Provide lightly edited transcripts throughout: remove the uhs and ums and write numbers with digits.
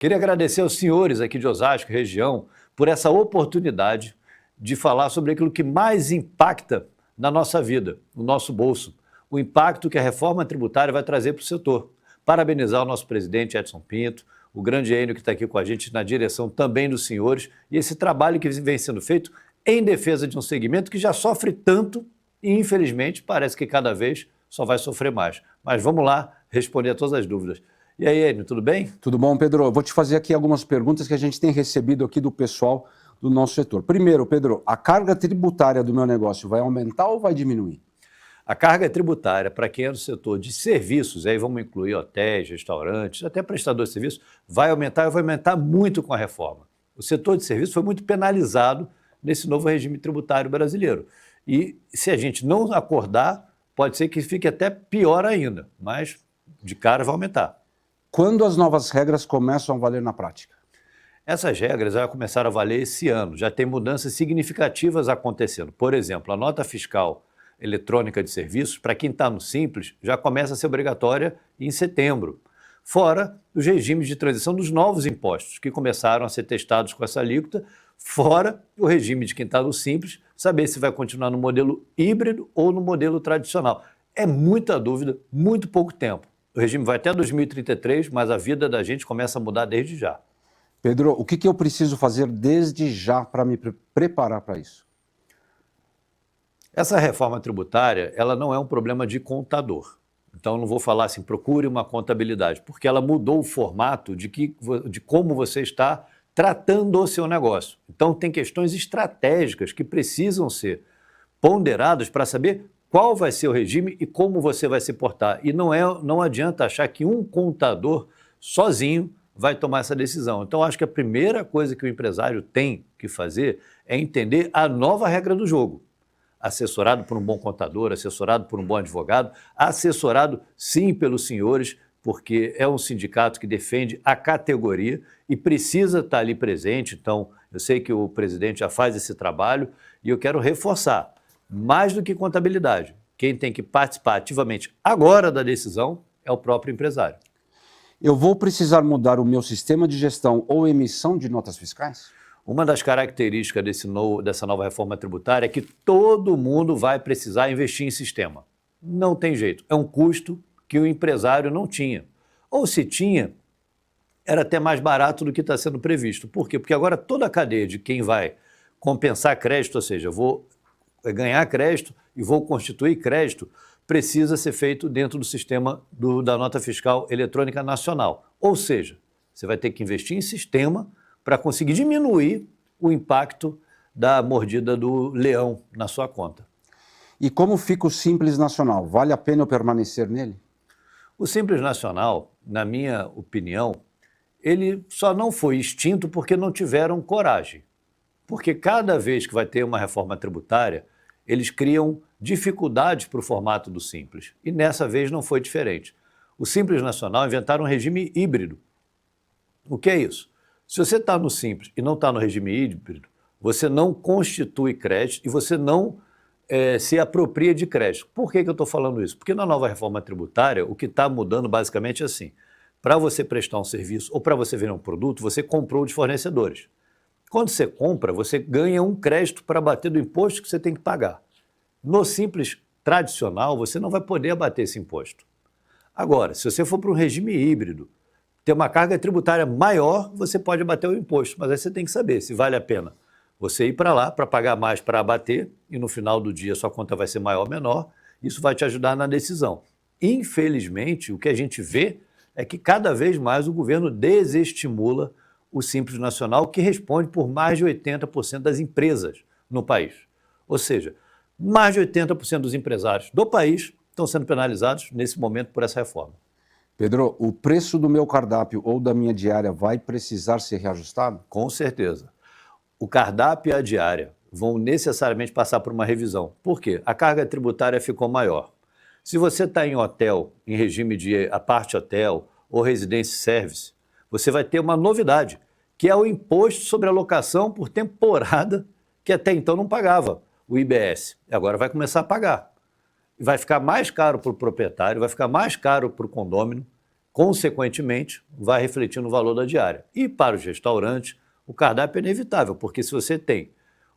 Queria agradecer aos senhores aqui de Osasco, região, por essa oportunidade de falar sobre aquilo que mais impacta na nossa vida, no nosso bolso, o impacto que a reforma tributária vai trazer para o setor. Parabenizar o nosso presidente Edson Pinto, o grande Enio que está aqui com a gente na direção também dos senhores, e esse trabalho que vem sendo feito em defesa de um segmento que já sofre tanto e, infelizmente, parece que cada vez só vai sofrer mais. Mas vamos lá responder a todas as dúvidas. E aí, Enio, tudo bem? Tudo bom, Pedro? Eu vou te fazer aqui algumas perguntas que a gente tem recebido aqui do pessoal do nosso setor. Primeiro, Pedro, a carga tributária do meu negócio vai aumentar ou vai diminuir? A carga tributária para quem é do setor de serviços, aí vamos incluir hotéis, restaurantes, até prestadores de serviços, vai aumentar e vai aumentar muito com a reforma. O setor de serviços foi muito penalizado nesse novo regime tributário brasileiro. E se a gente não acordar, pode ser que fique até pior ainda, mas de cara vai aumentar. Quando as novas regras começam a valer na prática? Essas regras já começaram a valer esse ano, já tem mudanças significativas acontecendo. Por exemplo, a nota fiscal eletrônica de serviços, para quem está no Simples, já começa a ser obrigatória em setembro. Fora os regimes de transição dos novos impostos, que começaram a ser testados com essa alíquota, fora o regime de quem está no Simples, saber se vai continuar no modelo híbrido ou no modelo tradicional. É muita dúvida, muito pouco tempo. O regime vai até 2033, mas a vida da gente começa a mudar desde já. Pedro, o que eu preciso fazer desde já para me preparar para isso? Essa reforma tributária, ela não é um problema de contador. Então, não vou falar assim, procure uma contabilidade, porque ela mudou o formato de como você está tratando o seu negócio. Então, tem questões estratégicas que precisam ser ponderadas para saber qual vai ser o regime e como você vai se portar. E não adianta achar que um contador sozinho vai tomar essa decisão. Então, acho que a primeira coisa que o empresário tem que fazer é entender a nova regra do jogo. Assessorado por um bom contador, assessorado por um bom advogado, assessorado sim pelos senhores, porque é um sindicato que defende a categoria e precisa estar ali presente. Então, eu sei que o presidente já faz esse trabalho e eu quero reforçar. Mais do que contabilidade, quem tem que participar ativamente agora da decisão é o próprio empresário. Eu vou precisar mudar o meu sistema de gestão ou emissão de notas fiscais? Uma das características dessa nova reforma tributária é que todo mundo vai precisar investir em sistema. Não tem jeito, é um custo que o empresário não tinha. Ou se tinha, era até mais barato do que está sendo previsto. Por quê? Porque agora toda a cadeia de quem vai compensar crédito, ou seja, vou ganhar crédito e vou constituir crédito, precisa ser feito dentro do sistema da nota fiscal eletrônica nacional. Ou seja, você vai ter que investir em sistema para conseguir diminuir o impacto da mordida do leão na sua conta. E como fica o Simples Nacional? Vale a pena eu permanecer nele? O Simples Nacional, na minha opinião, ele só não foi extinto porque não tiveram coragem. Porque cada vez que vai ter uma reforma tributária, eles criam dificuldades para o formato do Simples. E nessa vez não foi diferente. O Simples Nacional inventaram um regime híbrido. O que é isso? Se você está no Simples e não está no regime híbrido, você não constitui crédito e você não se apropria de crédito. Por que eu estou falando isso? Porque na nova reforma tributária, o que está mudando basicamente é assim. Para você prestar um serviço ou para você vender um produto, você comprou de fornecedores. Quando você compra, você ganha um crédito para abater do imposto que você tem que pagar. No Simples tradicional, você não vai poder abater esse imposto. Agora, se você for para um regime híbrido, ter uma carga tributária maior, você pode abater o imposto, mas aí você tem que saber se vale a pena você ir para lá para pagar mais para abater e no final do dia sua conta vai ser maior ou menor, isso vai te ajudar na decisão. Infelizmente, o que a gente vê é que cada vez mais o governo desestimula o Simples Nacional, que responde por mais de 80% das empresas no país. Ou seja, mais de 80% dos empresários do país estão sendo penalizados nesse momento por essa reforma. Pedro, o preço do meu cardápio ou da minha diária vai precisar ser reajustado? Com certeza. O cardápio e a diária vão necessariamente passar por uma revisão. Por quê? A carga tributária ficou maior. Se você está em hotel, em regime de aparte hotel ou residência service, você vai ter uma novidade, que é o imposto sobre a locação por temporada, que até então não pagava, o IBS. Agora vai começar a pagar. Vai ficar mais caro para o proprietário, vai ficar mais caro para o condômino consequentemente, vai refletir no valor da diária. E para os restaurantes, o cardápio é inevitável, porque se você tem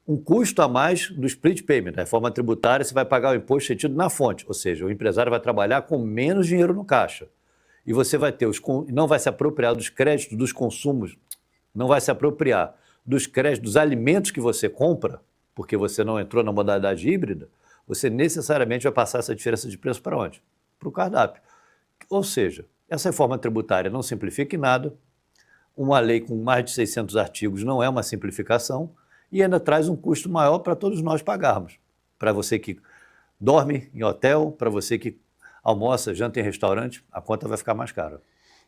um custo a mais do split payment, a reforma tributária, você vai pagar o imposto retido na fonte, ou seja, o empresário vai trabalhar com menos dinheiro no caixa. E você vai ter não vai se apropriar dos créditos dos consumos, não vai se apropriar dos créditos dos alimentos que você compra, porque você não entrou na modalidade híbrida, você necessariamente vai passar essa diferença de preço para onde? Para o cardápio. Ou seja, essa reforma tributária não simplifica em nada, uma lei com mais de 600 artigos não é uma simplificação e ainda traz um custo maior para todos nós pagarmos. Para você que dorme em hotel, para você que almoça, janta em restaurante, a conta vai ficar mais cara.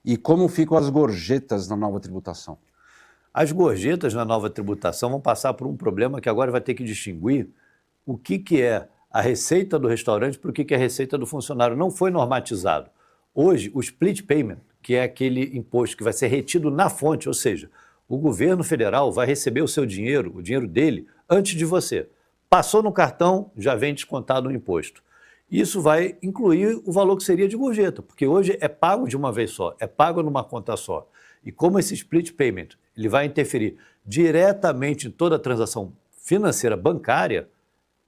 E como ficam as gorjetas na nova tributação? As gorjetas na nova tributação vão passar por um problema que agora vai ter que distinguir o que é a receita do restaurante para o que é a receita do funcionário. Não foi normatizado. Hoje, o split payment, que é aquele imposto que vai ser retido na fonte, ou seja, o governo federal vai receber o seu dinheiro, o dinheiro dele, antes de você. Passou no cartão, já vem descontado no imposto. Isso vai incluir o valor que seria de gorjeta, porque hoje é pago de uma vez só, é pago numa conta só. E como esse split payment ele vai interferir diretamente em toda a transação financeira bancária,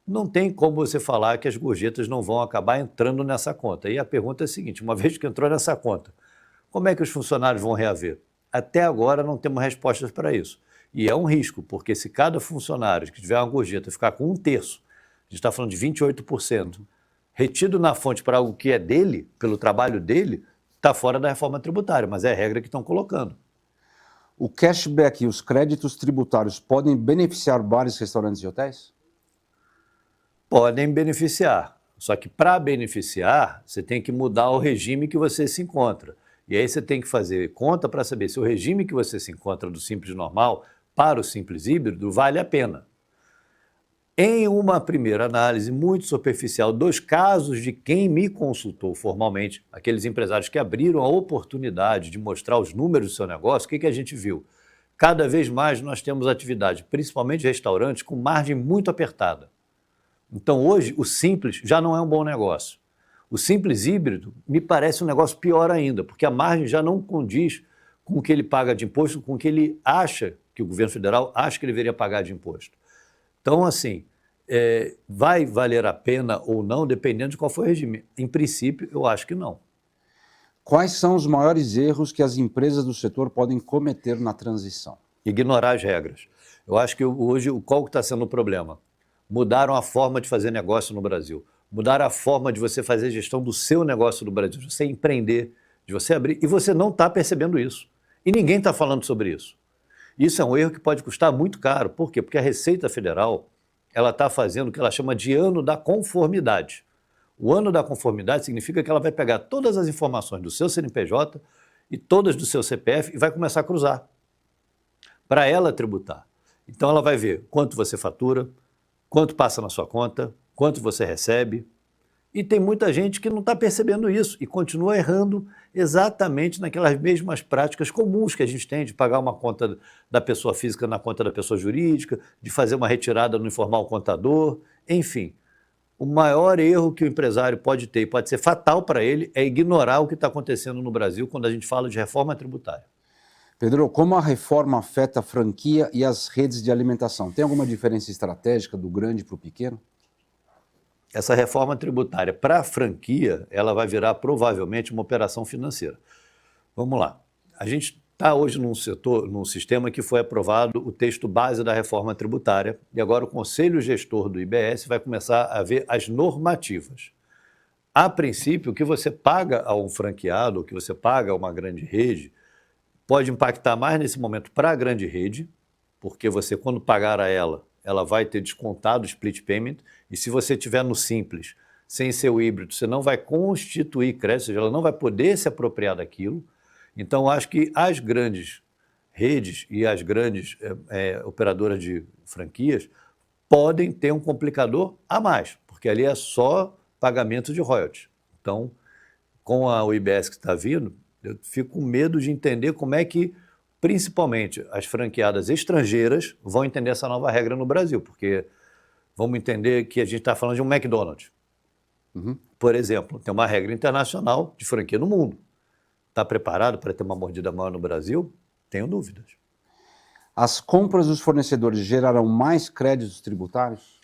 não tem como você falar que as gorjetas não vão acabar entrando nessa conta. E a pergunta é a seguinte, uma vez que entrou nessa conta, como é que os funcionários vão reaver? Até agora não temos respostas para isso. E é um risco, porque se cada funcionário que tiver uma gorjeta ficar com 1/3, a gente está falando de 28%, retido na fonte para algo que é dele, pelo trabalho dele, está fora da reforma tributária, mas é a regra que estão colocando. O cashback e os créditos tributários podem beneficiar bares, restaurantes e hotéis? Podem beneficiar, só que para beneficiar, você tem que mudar o regime que você se encontra. E aí você tem que fazer conta para saber se o regime que você se encontra do Simples Normal para o Simples Híbrido vale a pena. Em uma primeira análise muito superficial dos casos de quem me consultou formalmente, aqueles empresários que abriram a oportunidade de mostrar os números do seu negócio, o que a gente viu? Cada vez mais nós temos atividade, principalmente restaurantes, com margem muito apertada. Então hoje o Simples já não é um bom negócio. O Simples Híbrido me parece um negócio pior ainda, porque a margem já não condiz com o que ele paga de imposto, com o que ele acha, que o governo federal acha que ele deveria pagar de imposto. Então, assim, vai valer a pena ou não, dependendo de qual for o regime. Em princípio, eu acho que não. Quais são os maiores erros que as empresas do setor podem cometer na transição? Ignorar as regras. Eu acho que hoje, qual está sendo o problema? Mudaram a forma de fazer negócio no Brasil. Mudaram a forma de você fazer gestão do seu negócio no Brasil, de você empreender, de você abrir, e você não está percebendo isso. E ninguém está falando sobre isso. Isso é um erro que pode custar muito caro. Por quê? Porque a Receita Federal ela está fazendo o que ela chama de ano da conformidade. O ano da conformidade significa que ela vai pegar todas as informações do seu CNPJ e todas do seu CPF e vai começar a cruzar para ela tributar. Então ela vai ver quanto você fatura, quanto passa na sua conta, quanto você recebe. E tem muita gente que não está percebendo isso e continua errando exatamente naquelas mesmas práticas comuns que a gente tem de pagar uma conta da pessoa física na conta da pessoa jurídica, de fazer uma retirada no informar o contador, enfim. O maior erro que o empresário pode ter e pode ser fatal para ele é ignorar o que está acontecendo no Brasil quando a gente fala de reforma tributária. Pedro, como a reforma afeta a franquia e as redes de alimentação? Tem alguma diferença estratégica do grande para o pequeno? Essa reforma tributária para a franquia, ela vai virar provavelmente uma operação financeira. Vamos lá. A gente está hoje num sistema que foi aprovado o texto base da reforma tributária e agora o Conselho Gestor do IBS vai começar a ver as normativas. A princípio, o que você paga a um franqueado, o que você paga a uma grande rede, pode impactar mais nesse momento para a grande rede, porque você, quando pagar a ela vai ter descontado o split payment, e se você tiver no Simples, sem ser o híbrido, você não vai constituir crédito, ou seja, ela não vai poder se apropriar daquilo. Então, acho que as grandes redes e as grandes operadoras de franquias podem ter um complicador a mais, porque ali é só pagamento de royalties. Então, com o IBS que está vindo, eu fico com medo de entender como é que principalmente as franqueadas estrangeiras vão entender essa nova regra no Brasil, porque vamos entender que a gente está falando de um McDonald's. Por exemplo, tem uma regra internacional de franquia no mundo. está preparado para ter uma mordida maior no Brasil? Tenho dúvidas. As compras dos fornecedores gerarão mais créditos tributários?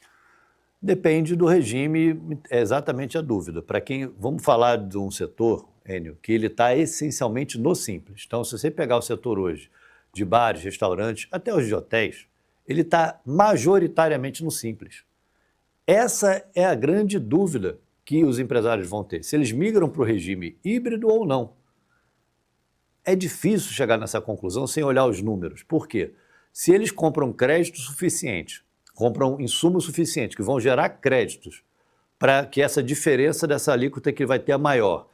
Depende do regime, é exatamente a dúvida. Para quem, vamos falar de um setor, Enio, que ele está essencialmente no simples. Então, se você pegar o setor hoje de bares, restaurantes, até os de hotéis, ele está majoritariamente no simples. Essa é a grande dúvida que os empresários vão ter, se eles migram para o regime híbrido ou não. É difícil chegar nessa conclusão sem olhar os números. Por quê? Se eles compram crédito suficiente, compram insumo suficiente, que vão gerar créditos para que essa diferença dessa alíquota que vai ter a maior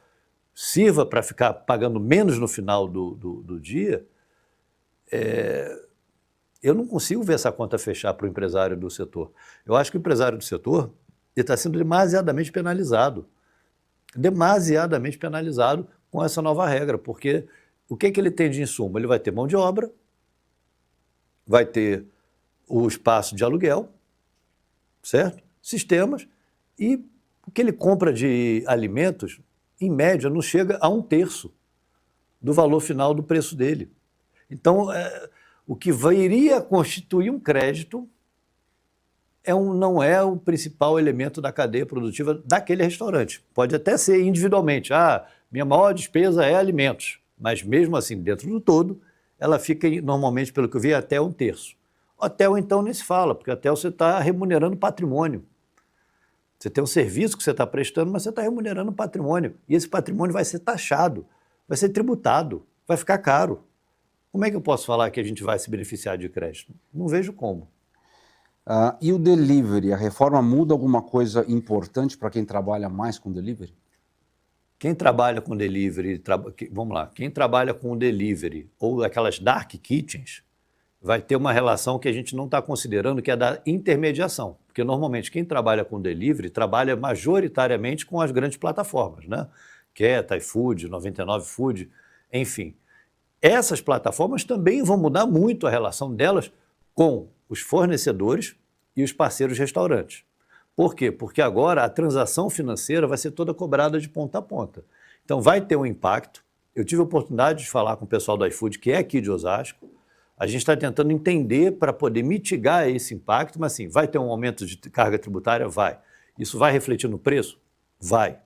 sirva para ficar pagando menos no final do dia, eu não consigo ver essa conta fechar para o empresário do setor. Eu acho que o empresário do setor está sendo demasiadamente penalizado com essa nova regra, porque o que ele tem de insumo? Ele vai ter mão de obra, vai ter o espaço de aluguel, certo? Sistemas, e o que ele compra de alimentos, em média, não chega a 1/3 do valor final do preço dele. Então, o que iria constituir um crédito não é o principal elemento da cadeia produtiva daquele restaurante. Pode até ser individualmente. Minha maior despesa é alimentos, mas mesmo assim, dentro do todo, ela fica normalmente, pelo que eu vi, até 1/3. Hotel, então, nem se fala, porque hotel você está remunerando patrimônio. Você tem um serviço que você está prestando, mas você está remunerando patrimônio. E esse patrimônio vai ser taxado, vai ser tributado, vai ficar caro. Como é que eu posso falar que a gente vai se beneficiar de crédito? Não vejo como. E o delivery? A reforma muda alguma coisa importante para quem trabalha mais com delivery? Quem trabalha com delivery, vamos lá, quem trabalha com delivery ou aquelas dark kitchens, vai ter uma relação que a gente não está considerando, que é da intermediação. Porque normalmente quem trabalha com delivery trabalha majoritariamente com as grandes plataformas, né? Que é iFood, 99 Food, enfim. Essas plataformas também vão mudar muito a relação delas com os fornecedores e os parceiros restaurantes. Por quê? Porque agora a transação financeira vai ser toda cobrada de ponta a ponta. Então vai ter um impacto. Eu tive a oportunidade de falar com o pessoal do iFood, que é aqui de Osasco. A gente está tentando entender para poder mitigar esse impacto, mas assim, vai ter um aumento de carga tributária? Vai. Isso vai refletir no preço? Vai.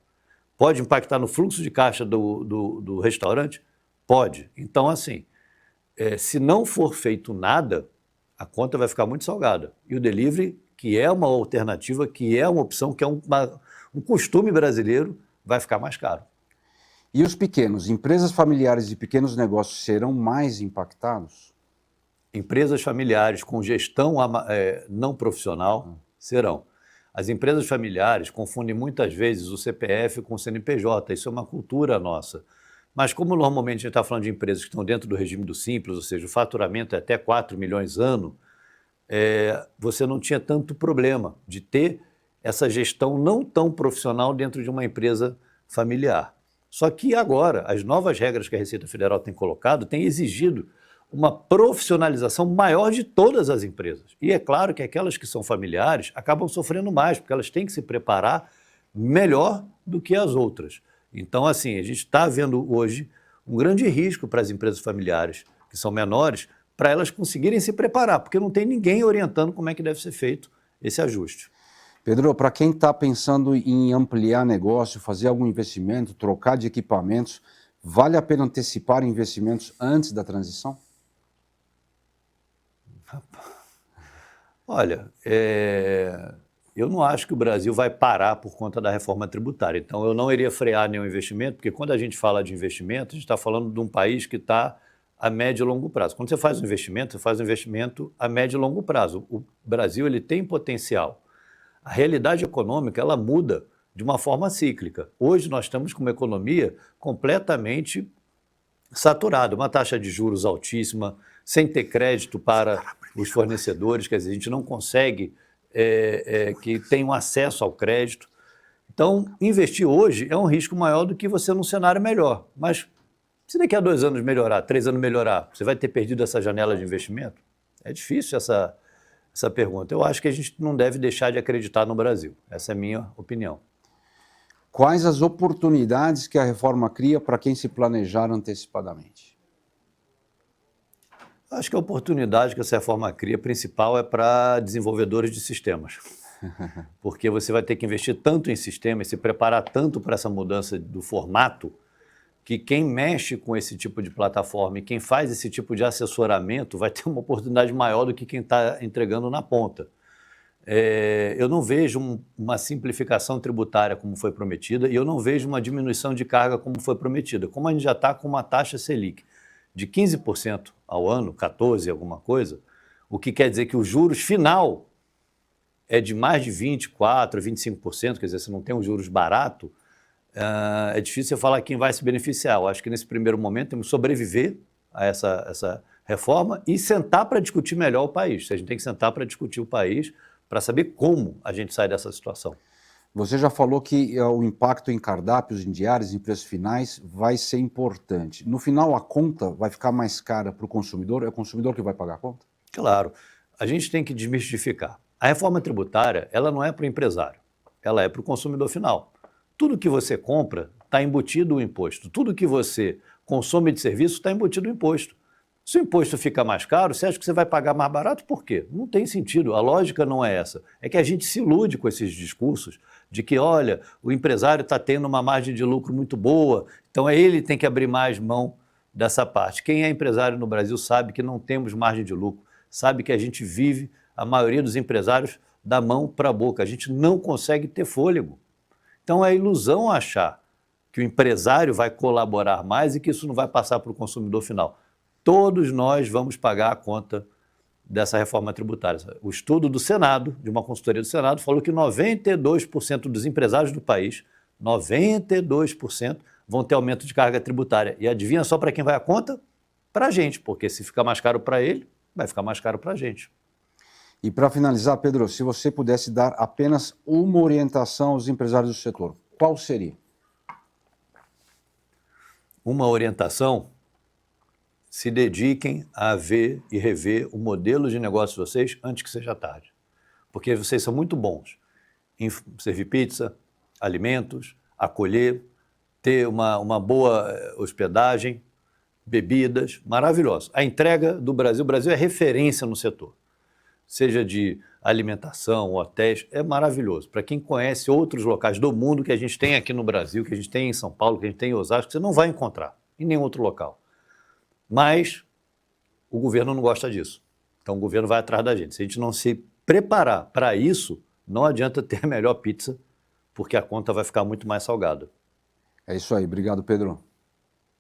Pode impactar no fluxo de caixa do restaurante? Pode. Então, assim, se não for feito nada, a conta vai ficar muito salgada. E o delivery, que é uma alternativa, que é uma opção, que é um costume brasileiro, vai ficar mais caro. E os pequenos? Empresas familiares e pequenos negócios serão mais impactados? Empresas familiares com gestão não profissional serão. As empresas familiares confundem muitas vezes o CPF com o CNPJ, isso é uma cultura nossa. Mas como normalmente a gente está falando de empresas que estão dentro do regime do Simples, ou seja, o faturamento é até 4 milhões ano, você não tinha tanto problema de ter essa gestão não tão profissional dentro de uma empresa familiar. Só que agora, as novas regras que a Receita Federal tem colocado têm exigido uma profissionalização maior de todas as empresas. E é claro que aquelas que são familiares acabam sofrendo mais, porque elas têm que se preparar melhor do que as outras. Então, assim, a gente está vendo hoje um grande risco para as empresas familiares, que são menores, para elas conseguirem se preparar, porque não tem ninguém orientando como é que deve ser feito esse ajuste. Pedro, para quem está pensando em ampliar negócio, fazer algum investimento, trocar de equipamentos, vale a pena antecipar investimentos antes da transição? Olha, eu não acho que o Brasil vai parar por conta da reforma tributária. Então, eu não iria frear nenhum investimento, porque quando a gente fala de investimento, a gente está falando de um país que está a médio e longo prazo. Quando você faz um investimento, você faz um investimento a médio e longo prazo. O Brasil ele tem potencial. A realidade econômica ela muda de uma forma cíclica. Hoje nós estamos com uma economia completamente saturada, uma taxa de juros altíssima, sem ter crédito para os fornecedores, quer dizer, a gente não consegue que tenham acesso ao crédito. Então, investir hoje é um risco maior do que você num cenário melhor. Mas se daqui a 2 anos melhorar, 3 anos melhorar, você vai ter perdido essa janela de investimento? É difícil essa pergunta. Eu acho que a gente não deve deixar de acreditar no Brasil. Essa é a minha opinião. Quais as oportunidades que a reforma cria para quem se planejar antecipadamente? Acho que a oportunidade que essa reforma cria principal é para desenvolvedores de sistemas. Porque você vai ter que investir tanto em sistemas, se preparar tanto para essa mudança do formato, que quem mexe com esse tipo de plataforma e quem faz esse tipo de assessoramento vai ter uma oportunidade maior do que quem está entregando na ponta. Eu não vejo uma simplificação tributária como foi prometida e eu não vejo uma diminuição de carga como foi prometida. Como a gente já está com uma taxa Selic de 15% ao ano, 14% alguma coisa, o que quer dizer que o juros final é de mais de 24%, 25%, quer dizer, você não tem um juros barato, é difícil você falar quem vai se beneficiar. Eu acho que nesse primeiro momento temos que sobreviver a essa reforma e sentar para discutir melhor o país. A gente tem que sentar para discutir o país, para saber como a gente sai dessa situação. Você já falou que o impacto em cardápios, em diários, em preços finais vai ser importante. No final, a conta vai ficar mais cara para o consumidor? É o consumidor que vai pagar a conta? Claro, a gente tem que desmistificar. A reforma tributária, ela não é para o empresário, ela é para o consumidor final. Tudo que você compra está embutido o imposto. Tudo que você consome de serviço está embutido o imposto. Se o imposto fica mais caro, você acha que você vai pagar mais barato? Por quê? Não tem sentido. A lógica não é essa. É que a gente se ilude com esses discursos de que, olha, o empresário está tendo uma margem de lucro muito boa, então ele tem que abrir mais mão dessa parte. Quem é empresário no Brasil sabe que não temos margem de lucro, sabe que a gente vive, a maioria dos empresários, da mão para a boca. A gente não consegue ter fôlego. Então é ilusão achar que o empresário vai colaborar mais e que isso não vai passar para o consumidor final. Todos nós vamos pagar a conta dessa reforma tributária. O estudo do Senado, de uma consultoria do Senado, falou que 92% dos empresários do país, 92%, vão ter aumento de carga tributária. E adivinha só para quem vai a conta? Para a gente, porque se ficar mais caro para ele, vai ficar mais caro para a gente. E para finalizar, Pedro, se você pudesse dar apenas uma orientação aos empresários do setor, qual seria? Uma orientação: se dediquem a ver e rever o modelo de negócio de vocês antes que seja tarde. Porque vocês são muito bons em servir pizza, alimentos, acolher, ter uma boa hospedagem, bebidas, maravilhoso. A entrega do Brasil, o Brasil é referência no setor. Seja de alimentação, hotéis, é maravilhoso. Para quem conhece outros locais do mundo que a gente tem aqui no Brasil, que a gente tem em São Paulo, que a gente tem em Osasco, você não vai encontrar em nenhum outro local. Mas o governo não gosta disso. Então o governo vai atrás da gente. Se a gente não se preparar para isso, não adianta ter a melhor pizza, porque a conta vai ficar muito mais salgada. É isso aí. Obrigado, Pedro.